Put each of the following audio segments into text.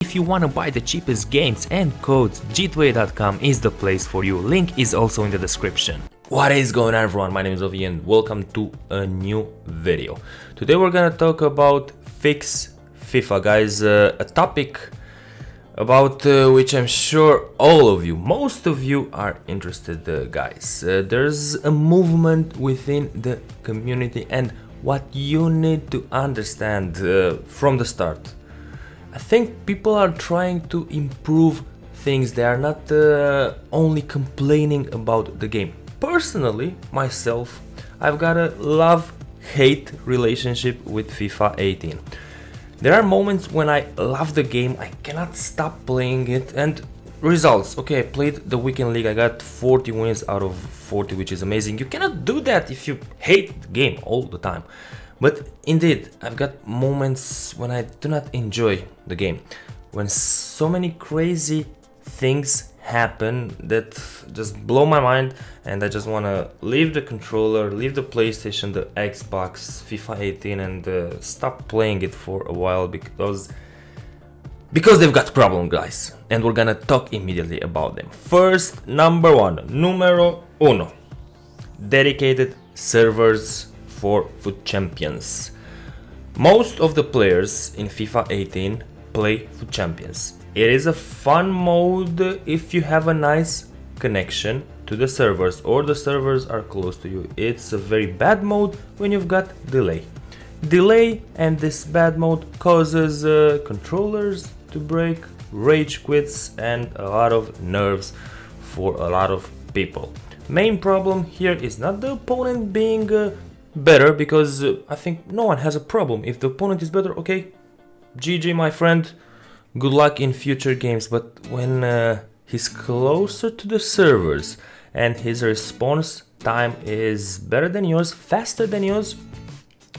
if you want to buy the cheapest games and codes, g2a.com is the place for you. Link is also in the description. What is going on, everyone? My name is Ovi and welcome to a new video. Today we're gonna talk about fix FIFA, guys, a topic about which I'm sure all of you, most of you are interested, guys. There's a movement within the community and what you need to understand from the start. I think people are trying to improve things. They are not only complaining about the game. Personally, myself, I've got a love-hate relationship with FIFA 18. There are moments when I love the game, I cannot stop playing it, and results. Okay, I played the weekend league, I got 40 wins out of 40, which is amazing. You cannot do that if you hate the game all the time. But indeed, I've got moments when I do not enjoy the game, when so many crazy things happen that just blow my mind, and I just want to leave the controller, leave the PlayStation, the Xbox, FIFA 18, and stop playing it for a while because they've got problems, guys, and we're gonna talk immediately about them. First, numero uno, dedicated servers for FUT Champions. Most of the players in FIFA 18 play FUT Champions. It is a fun mode if you have a nice connection to the servers or the servers are close to you. It's a very bad mode when you've got delay. And this bad mode causes controllers to break, rage quits, and a lot of nerves for a lot of people. Main problem here is not the opponent being better, because I think no one has a problem. If the opponent is better, okay, GG my friend, good luck in future games. But when he's closer to the servers and his response time is better than yours, faster than yours,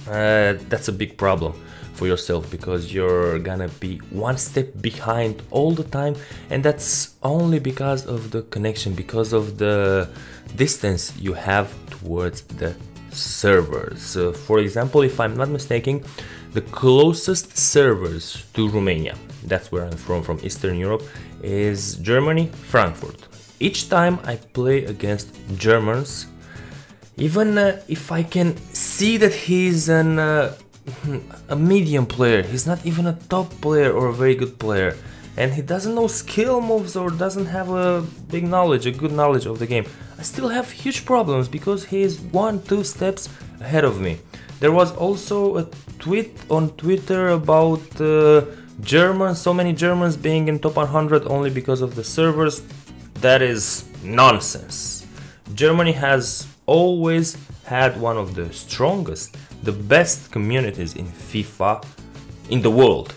that's a big problem for yourself, because you're gonna be one step behind all the time, and that's only because of the connection, because of the distance you have towards the servers. For example, if I'm not mistaken, the closest servers to Romania, that's where I'm from Eastern Europe, is Germany, Frankfurt. Each time I play against Germans, even if I can see that he's a medium player, he's not even a top player or a very good player, and he doesn't know skill moves or doesn't have a good knowledge of the game, I still have huge problems because he is 1-2 steps ahead of me. There was also a tweet on Twitter about Germans, so many Germans being in top 100 only because of the servers. That is nonsense. Germany has always had one of the strongest, the best communities in FIFA in the world.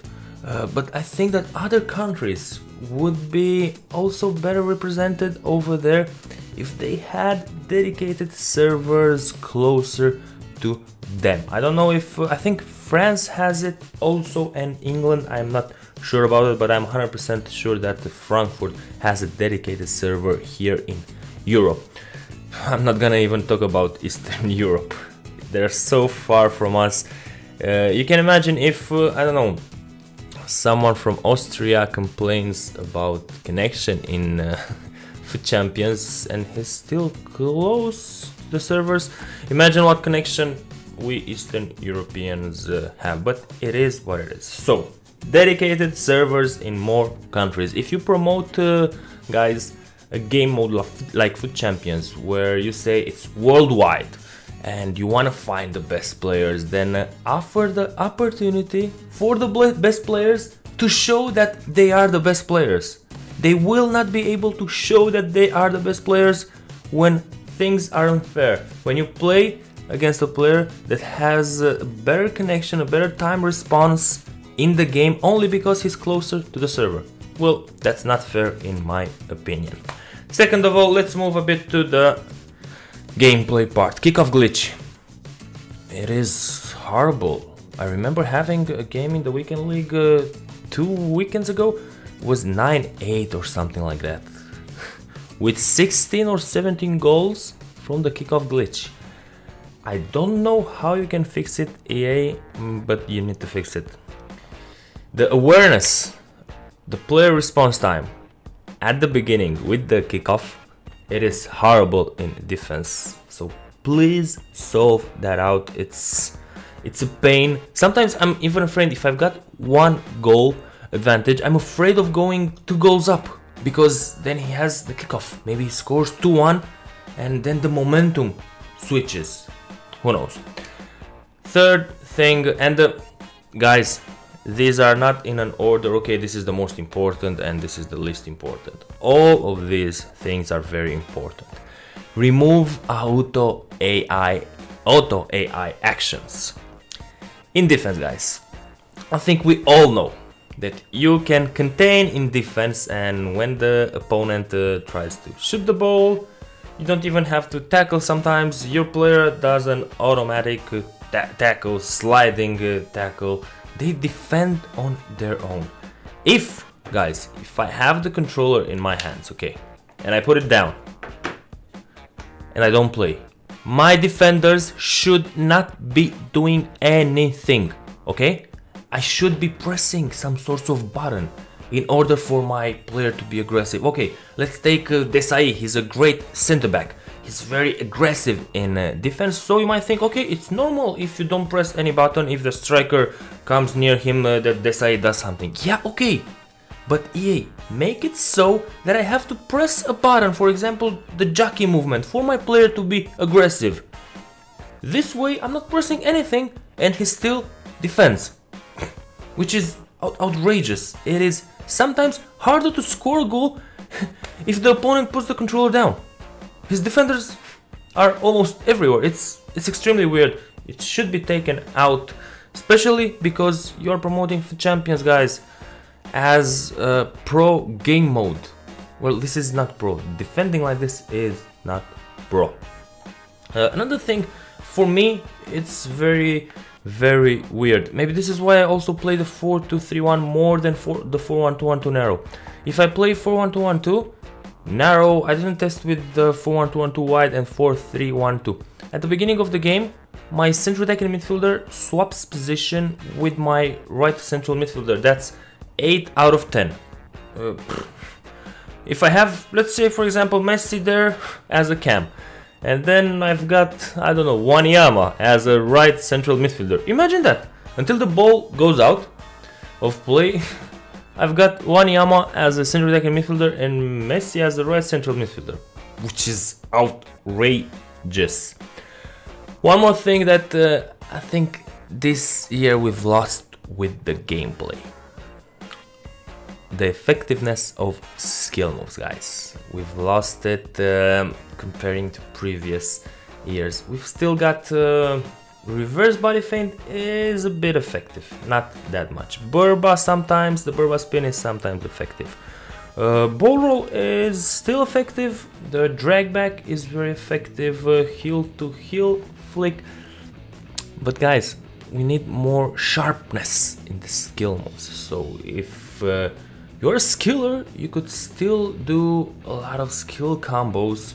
But I think that other countries would be also better represented over there if they had dedicated servers closer to them. I don't know if I think France has it also, and England, I'm not sure about it, but I'm 100% sure that Frankfurt has a dedicated server here in Europe. I'm not gonna even talk about Eastern Europe. They're so far from us. You can imagine if, I don't know, someone from Austria complains about connection in FUT Champions and he's still close to the servers. Imagine what connection we Eastern Europeans have, but it is what it is. So, dedicated servers in more countries. If you promote, guys, a game mode like FUT Champions, where you say it's worldwide and you want to find the best players, then offer the opportunity for the best players to show that they are the best players. They will not be able to show that they are the best players when things are unfair. When you play against a player that has a better connection, a better time response in the game only because he's closer to the server. Well, that's not fair in my opinion. Second of all, let's move a bit to the gameplay part. Kickoff glitch. It is horrible. I remember having a game in the weekend league 2 weekends ago. It was 9-8 or something like that. With 16 or 17 goals from the kickoff glitch. I don't know how you can fix it, EA, but you need to fix it. The awareness the player response time at the beginning with the kickoff, it is horrible in defense. So please solve that out. It's a pain. Sometimes I'm even afraid if I've got 1 goal advantage, I'm afraid of going 2 goals up, because then he has the kickoff. Maybe he scores 2-1 and then the momentum switches. Who knows? Third thing, and guys, these are not in an order. Okay, this is the most important and this is the least important. All of these things are very important. Remove auto AI actions. In defense, guys, I think we all know that you can contain in defense, and when the opponent tries to shoot the ball, you don't even have to tackle. Sometimes your player does an automatic tackle, sliding tackle. They defend on their own. If, guys, if I have the controller in my hands, okay, and I put it down and I don't play, my defenders should not be doing anything, okay? I should be pressing some sort of button in order for my player to be aggressive. Okay, let's take Desai. He's a great center back. He's very aggressive in defense, so you might think, okay, it's normal if you don't press any button, if the striker comes near him, that Desai does something. Yeah, okay, but EA, make it so that I have to press a button, for example, the jockey movement, for my player to be aggressive. This way, I'm not pressing anything, and he still defends, which is outrageous. It is sometimes harder to score a goal if the opponent puts the controller down. His defenders are almost everywhere. It's extremely weird. It should be taken out, especially because you're promoting for champions, guys, as pro game mode. Well, this is not pro. Defending like this is not pro. Another thing, for me, it's very weird. Maybe this is why I also play the 4-2-3-1 more than the 4-1-2-1-2 narrow. If I play 4-1-2-1-2 narrow, I didn't test with the 4-1-2-1-2 wide and 4-3-1-2. At the beginning of the game, my central attacking midfielder swaps position with my right central midfielder. That's 8 out of 10. If I have, let's say for example, Messi there as a cam, and then I've got, I don't know, Wanyama as a right central midfielder. Imagine that. Until the ball goes out of play, I've got Wanyama as a central attacking midfielder and Messi as a right central midfielder, which is outrageous. One more thing that I think this year we've lost with the gameplay. The effectiveness of skill moves, guys. We've lost it comparing to previous years. We've still got reverse body feint is a bit effective, not that much. Burba sometimes, the Burba spin is sometimes effective. Ball roll is still effective. The drag back is very effective. Heel to heel flick. But guys, we need more sharpness in the skill moves. So if you're a skiller, you could still do a lot of skill combos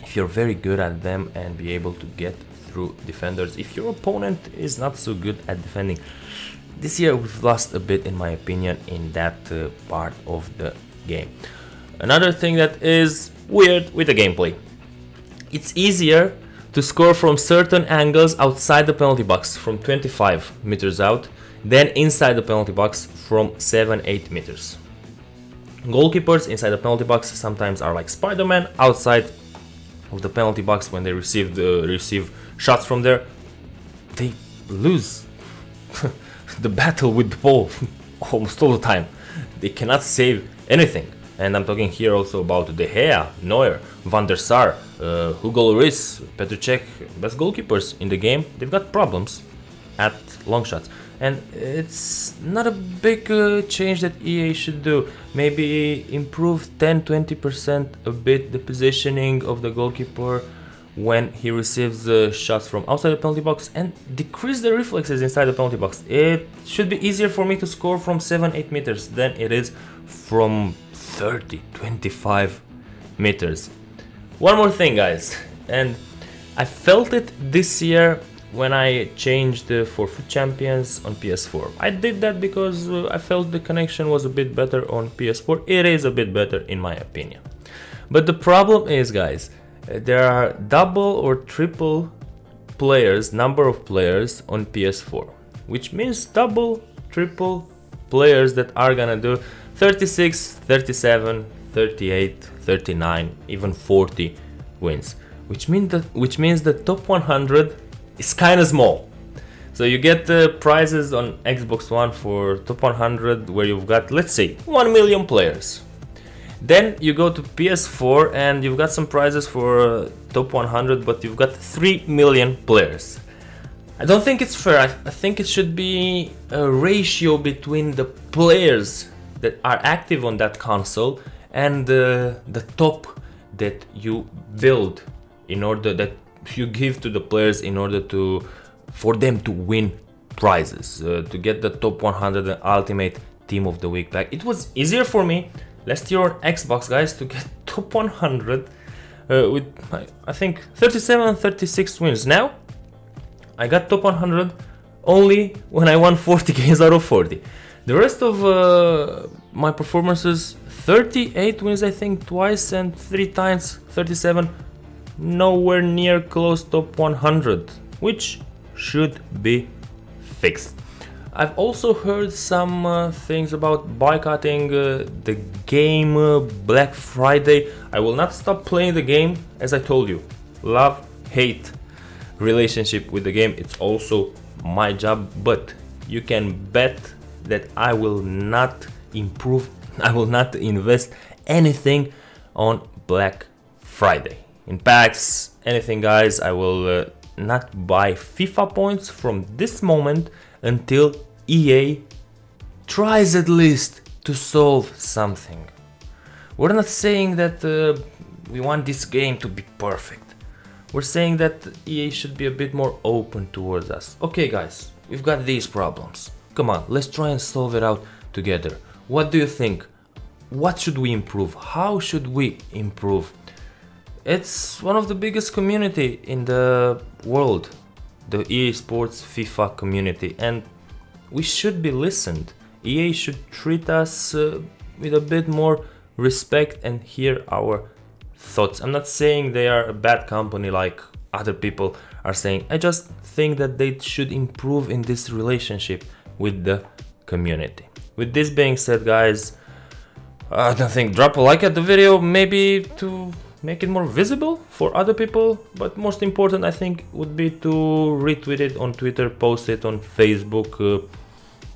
if you're very good at them and be able to get through defenders. If your opponent is not so good at defending, this year we've lost a bit, in my opinion, in that part of the game. Another thing that is weird with the gameplay, it's easier to score from certain angles outside the penalty box from 25 meters out than inside the penalty box from 7-8 meters. Goalkeepers inside the penalty box sometimes are like Spider-Man. Outside of the penalty box, when they receive shots from there, they lose the battle with the ball almost all the time. They cannot save anything. And I'm talking here also about De Gea, Neuer, Van der Sar, Hugo Lloris, Petr Cech, best goalkeepers in the game. They've got problems at long shots. And it's not a big change that EA should do. Maybe improve 10-20% a bit the positioning of the goalkeeper when he receives shots from outside the penalty box, and decrease the reflexes inside the penalty box. It should be easier for me to score from 7-8 meters than it is from 30-25 meters. One more thing, guys, and I felt it this year when I changed for Foot Champions on PS4. I did that because I felt the connection was a bit better on PS4. It is a bit better in my opinion. But the problem is, guys, there are double or triple players, number of players on PS4, which means double, triple players that are gonna do 36, 37, 38, 39, even 40 wins, which means the top 100 is kind of small. So you get prizes on Xbox One for top 100 where you've got, let's say, 1 million players. Then you go to PS4 and you've got some prizes for top 100, but you've got 3 million players. I don't think it's fair. I think it should be a ratio between the players that are active on that console and the top that you build, in order that you give to the players in order for them to win prizes, to get the top 100 and ultimate team of the week pack. It was easier for me last year on Xbox, guys, to get top 100 with I think 37, 36 wins. Now I got top 100 only when I won 40 games out of 40. The rest of my performances, 38 wins I think twice, and 3 times 37, nowhere near close top 100, which should be fixed. I've also heard some things about boycotting the game Black Friday. I will not stop playing the game, as I told you. Love-hate relationship with the game. It's also my job, but you can bet that I will not improve, I will not invest anything on Black Friday. In packs, anything, guys. I will not buy FIFA points from this moment until EA tries at least to solve something. We're not saying that we want this game to be perfect. We're saying that EA should be a bit more open towards us. Okay, guys, we've got these problems. Come on, let's try and solve it out together. What do you think? What should we improve? How should we improve? It's one of the biggest community in the world, the EA Sports FIFA community, and we should be listened. EA should treat us with a bit more respect and hear our thoughts. I'm not saying they are a bad company like other people are saying. I just think that they should improve in this relationship with the community. With this being said, guys, I don't think drop a like at the video, maybe to make it more visible for other people, but most important I think would be to retweet it on Twitter, post it on Facebook,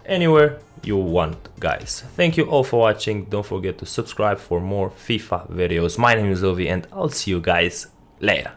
anywhere you want, guys. Thank you all for watching. Don't forget to subscribe for more FIFA videos. My name is Ovi and I'll see you guys later.